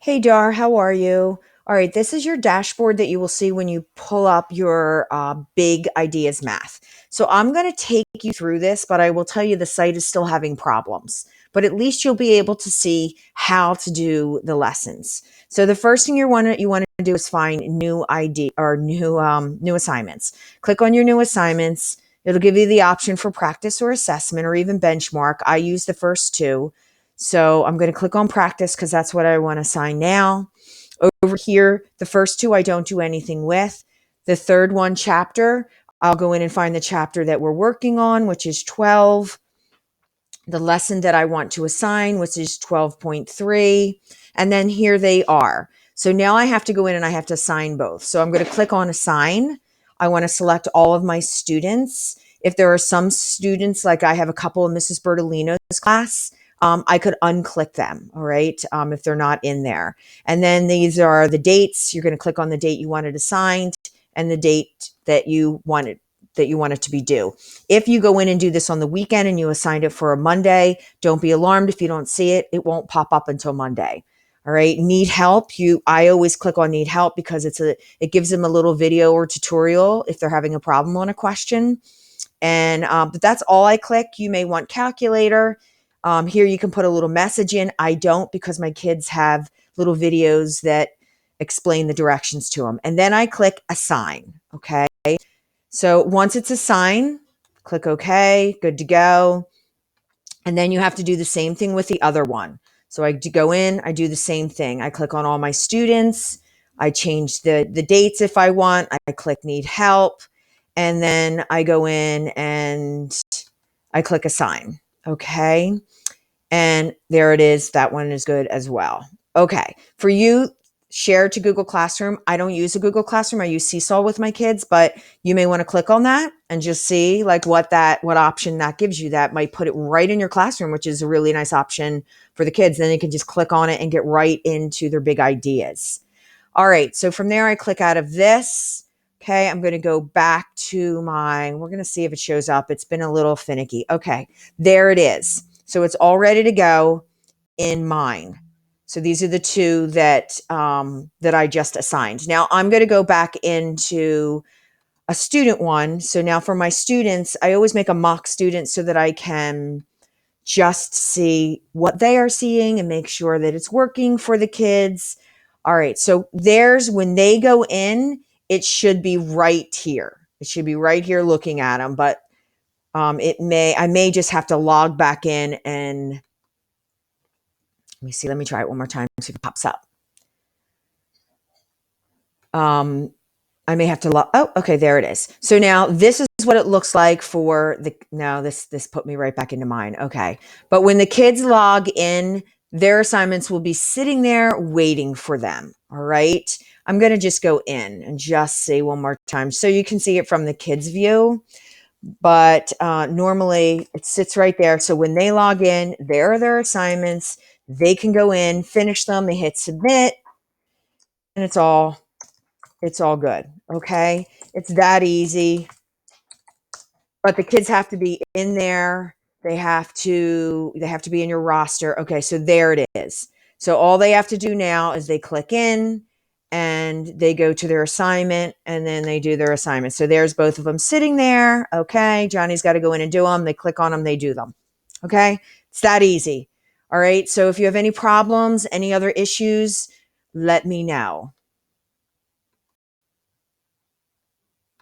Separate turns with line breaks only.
Hey Dar, how are you? All right, this is your dashboard that you will see when you pull up your big ideas math. So I'm going to take you through this, but I will tell you the site is still having problems. But at least you'll be able to see how to do the lessons. So the first thing you want to do is find new ID or new assignments. Click on your new assignments. It'll give you the option for practice or assessment or even benchmark. I use the first two. So I'm going to click on practice because that's what I want to assign now. Over here, the first two I don't do anything with. The third one, chapter, I'll go in and find the chapter that we're working on, which is 12. The lesson that I want to assign, which is 12.3. And then here they are. So now I have to go in and I have to assign both. So I'm going to click on assign. I want to select all of my students. If there are some students, like I have a couple of Mrs. Bertolino's class, I could unclick them, all right, if they're not in there. And then these are the dates. You're going to click on the date you wanted assigned and the date that you want it to be due. If you go in and do this on the weekend and you assigned it for a Monday, don't be alarmed if you don't see it. It won't pop up until Monday. All right. Need help. I always click on need help because it gives them a little video or tutorial if they're having a problem on a question. And but that's all I click. You may want calculator. Here you can put a little message in. I don't because my kids have little videos that explain the directions to them. And then I click assign. Okay. So once it's assigned, click OK, good to go. And then you have to do the same thing with the other one. So I go in, I do the same thing. I click on all my students. I change the dates if I want. I click need help. And then I go in and I click assign. Okay. And there it is. That one is good as well. Okay. For you, share to Google Classroom. I don't use a Google Classroom. I use Seesaw with my kids, but you may want to click on that and just see like what option that gives you. That might put it right in your classroom, which is a really nice option for the kids. Then they can just click on it and get right into their big ideas. All right. So from there, I click out of this. Okay. I'm going to go back to we're going to see if it shows up. It's been a little finicky. Okay. There it is. So it's all ready to go in mine. So these are the two that I just assigned. Now I'm going to go back into a student one. So now for my students, I always make a mock student so that I can just see what they are seeing and make sure that it's working for the kids. All right. So when they go in, it should be right here. It should be right here looking at them, but I may just have to log back in and let me try it one more time, see if it pops up. I may have to log, oh, okay, there it is. So now this is what it looks like this put me right back into mine. Okay. But when the kids log in, their assignments will be sitting there waiting for them. All right. I'm going to just go in and just see one more time so you can see it from the kids' view. But normally it sits right there. So when they log in, there are their assignments. They can go in, finish them, they hit submit, and it's all good. Okay. It's that easy. But the kids have to be in there. They have to be in your roster. Okay, so there it is. So all they have to do now is they click in and they go to their assignment and then they do their assignment. So there's both of them sitting there. Okay, Johnny's got to go in and do them. They click on them, they do them. Okay, it's that easy. All right, so if you have any problems, any other issues, let me know.